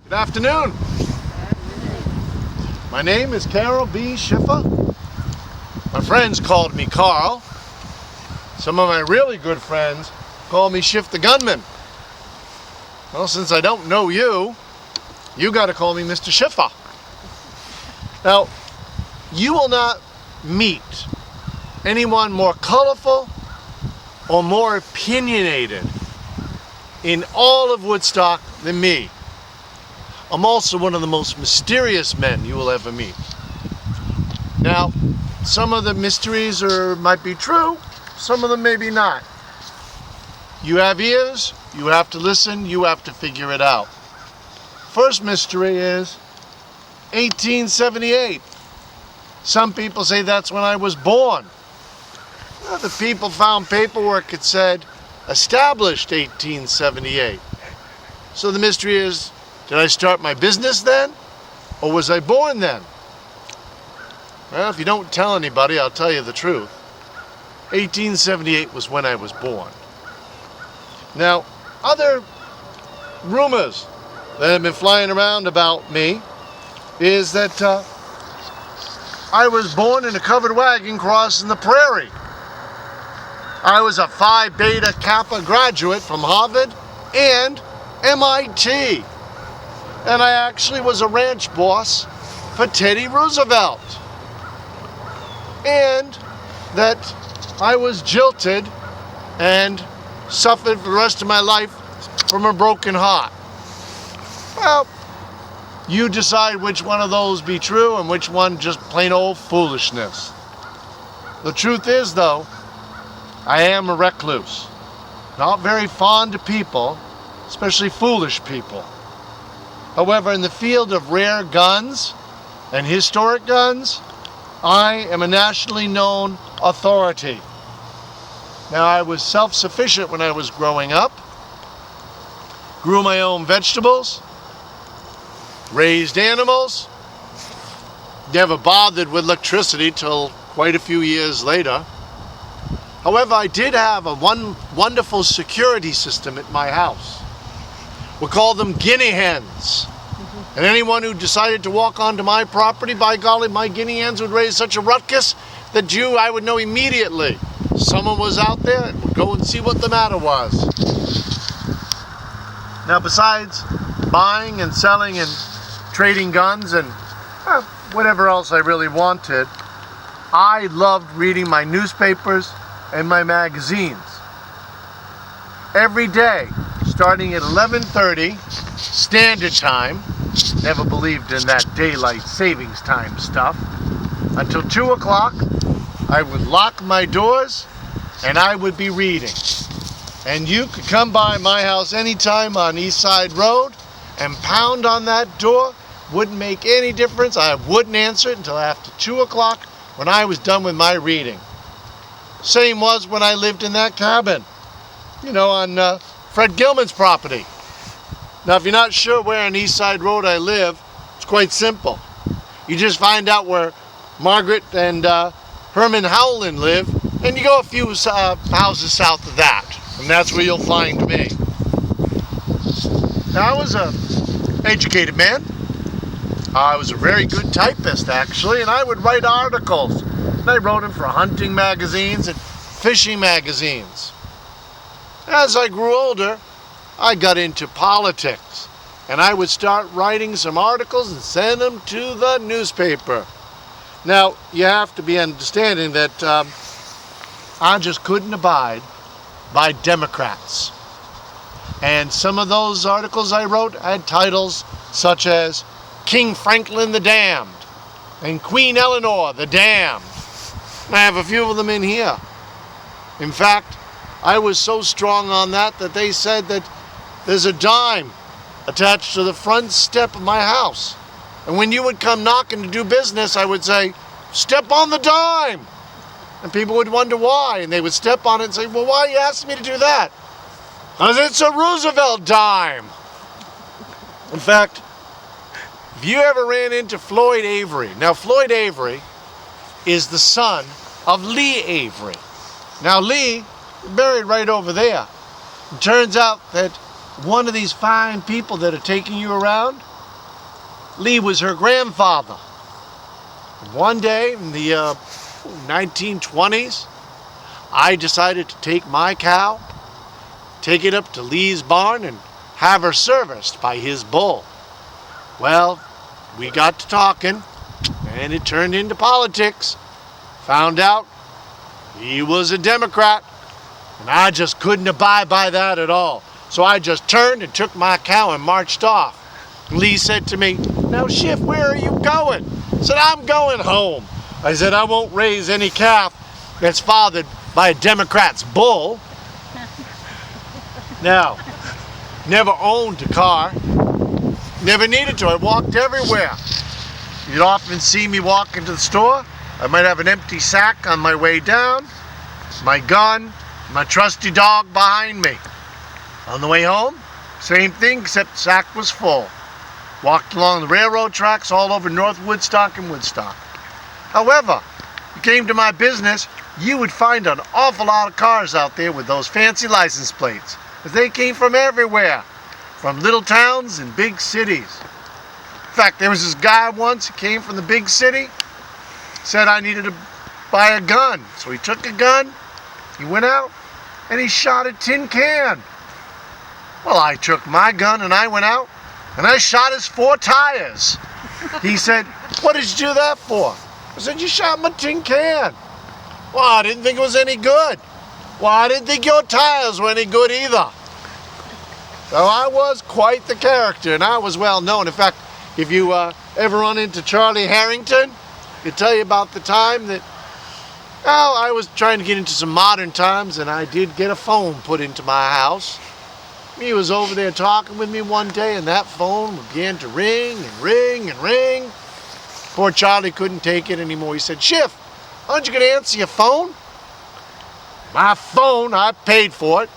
Good afternoon. My name is Carroll B. Shiffer. My friends called me Carl. Some of my really good friends call me Shiff the Gunman. Well, since I don't know you, you got to call me Mr. Shiffer. Now, you will not meet anyone more colorful or more opinionated in all of Woodstock than me. I'm also one of the most mysterious men you will ever meet. Now, some of the mysteries might be true, some of them maybe not. You have ears, you have to listen, you have to figure it out. First mystery is 1878. Some people say that's when I was born. Other people found paperwork that said established 1878. So the mystery is, did I start my business then? Or was I born then? Well, if you don't tell anybody, I'll tell you the truth. 1878 was when I was born. Now, other rumors that have been flying around about me is that I was born in a covered wagon crossing the prairie. I was a Phi Beta Kappa graduate from Harvard and MIT. And I actually was a ranch boss for Teddy Roosevelt. And that I was jilted and suffered for the rest of my life from a broken heart. Well, you decide which one of those be true and which one just plain old foolishness. The truth is, though, I am a recluse. Not very fond of people, especially foolish people. However, in the field of rare guns and historic guns, I am a nationally known authority. Now, I was self-sufficient when I was growing up, grew my own vegetables, raised animals, never bothered with electricity till quite a few years later. However, I did have a wonderful security system at my house. We call them guinea hens. And anyone who decided to walk onto my property, by golly, my guinea hens would raise such a ruckus that I would know immediately someone was out there and would go and see what the matter was. Now, besides buying and selling and trading guns and whatever else I really wanted, I loved reading my newspapers and my magazines. Every day, starting at 11:30 Standard Time, never believed in that daylight savings time stuff, until 2 o'clock, I would lock my doors and I would be reading. And you could come by my house anytime on East Side Road and pound on that door. Wouldn't make any difference. I wouldn't answer it until after 2 o'clock when I was done with my reading. Same was when I lived in that cabin, on Fred Gilman's property. Now, if you're not sure where on East Side Road I live, it's quite simple. You just find out where Margaret and Herman Howland live, and you go a few houses south of that, and that's where you'll find me. Now, I was an educated man. I was a very good typist, actually, and I would write articles. And I wrote them for hunting magazines and fishing magazines. As I grew older, I got into politics, and I would start writing some articles and send them to the newspaper. Now, you have to be understanding that I just couldn't abide by Democrats. And some of those articles I wrote had titles such as King Franklin the Damned and Queen Eleanor the Damned. And I have a few of them in here. In fact, I was so strong on that they said that there's a dime attached to the front step of my house. And when you would come knocking to do business, I would say, "Step on the dime." And people would wonder why. And they would step on it and say, "Well, why are you asking me to do that?" "Because it's a Roosevelt dime." In fact, if you ever ran into Floyd Avery, now Floyd Avery is the son of Lee Avery. Now Lee is buried right over there. It turns out that one of these fine people that are taking you around Lee was her grandfather. One day in the 1920s, I decided to take my cow, take it up to Lee's barn, and have her serviced by his bull. Well, we got to talking, and it turned into politics. Found out he was a Democrat, and I just couldn't abide by that at all. So I just turned and took my cow and marched off. Lee said to me, "Now, Shiff, where are you going?" I said, "I'm going home." I said, "I won't raise any calf that's fathered by a Democrat's bull." Now, never owned a car. Never needed to. I walked everywhere. You'd often see me walk into the store. I might have an empty sack on my way down, my gun, my trusty dog behind me. On the way home, same thing, except the sack was full. Walked along the railroad tracks all over North Woodstock and Woodstock. However, if you came to my business, you would find an awful lot of cars out there with those fancy license plates, because they came from everywhere, from little towns and big cities. In fact, there was this guy once who came from the big city, said I needed to buy a gun. So he took a gun, he went out, and he shot a tin can. Well, I took my gun and I went out, and I shot his 4 tires. He said, "What did you do that for?" I said, "You shot my tin can." "Well, I didn't think it was any good." "Well, I didn't think your tires were any good either." So I was quite the character, and I was well known. In fact, if you ever run into Charlie Harrington, he'll tell you about the time that, well, I was trying to get into some modern times, and I did get a phone put into my house. He was over there talking with me one day, and that phone began to ring and ring and ring. Poor Charlie couldn't take it anymore. He said, "Shiff, aren't you going to answer your phone?" "My phone, I paid for it.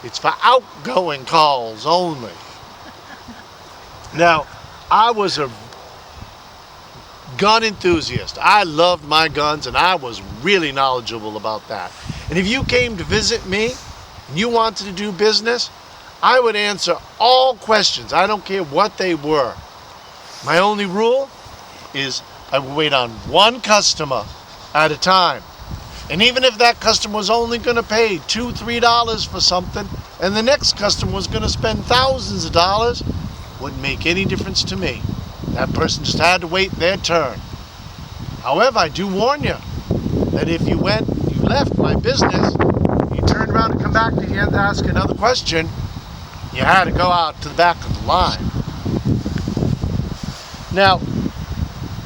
It's for outgoing calls only." Now, I was a gun enthusiast. I loved my guns, and I was really knowledgeable about that. And if you came to visit me and you wanted to do business, I would answer all questions. I don't care what they were. My only rule is I would wait on one customer at a time. And even if that customer was only going to pay $2, $3 for something, and the next customer was going to spend thousands of dollars, wouldn't make any difference to me. That person just had to wait their turn. However, I do warn you that if you left my business, you turned around and come back again to ask another question, you had to go out to the back of the line. Now,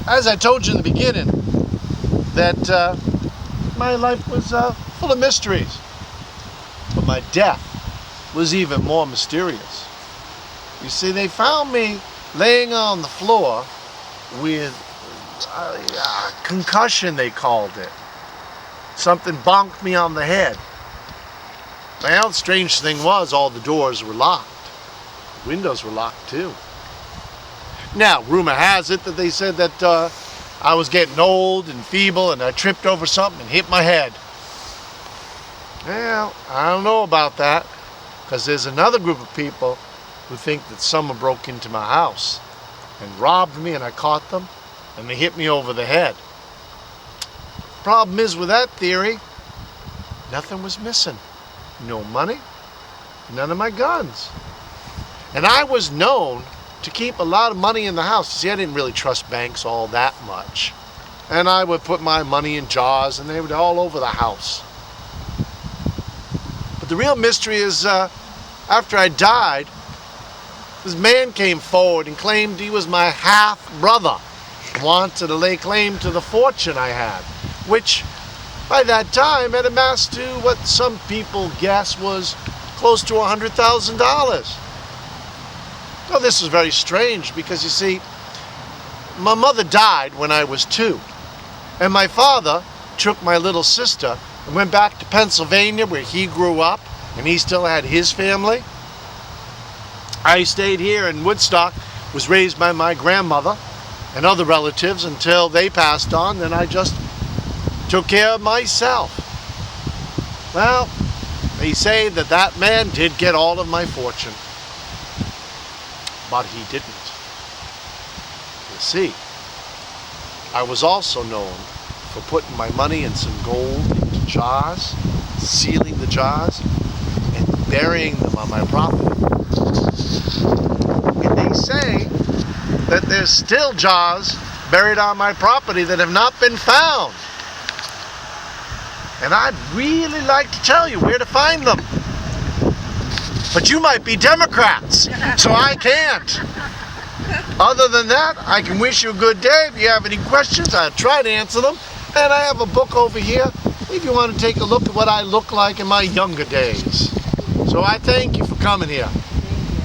as I told you in the beginning, that my life was full of mysteries. But my death was even more mysterious. You see, they found me laying on the floor with a concussion, they called it. Something bonked me on the head. Well, the strange thing was all the doors were locked. The windows were locked too. Now, rumor has it that they said that I was getting old and feeble and I tripped over something and hit my head. Well, I don't know about that, because there's another group of people who think that someone broke into my house and robbed me, and I caught them and they hit me over the head. Problem is with that theory, nothing was missing. No money, none of my guns. And I was known to keep a lot of money in the house. See, I didn't really trust banks all that much. And I would put my money in jars and they would all over the house. But the real mystery is after I died, this man came forward and claimed he was my half-brother. Wanted to lay claim to the fortune I had, which by that time had amassed to what some people guess was close to $100,000. Well, this was very strange because, you see, my mother died when I was 2. And my father took my little sister and went back to Pennsylvania where he grew up and he still had his family. I stayed here in Woodstock, was raised by my grandmother and other relatives until they passed on. Then I just took care of myself. Well, they say that that man did get all of my fortune. But he didn't. see, I was also known for putting my money and some gold into jars, sealing the jars, and burying them on my property. And they say that there's still jars buried on my property that have not been found. And I'd really like to tell you where to find them. But you might be Democrats, so I can't. Other than that, I can wish you a good day. If you have any questions, I'll try to answer them. And I have a book over here if you want to take a look at what I looked like in my younger days. So I thank you for coming here.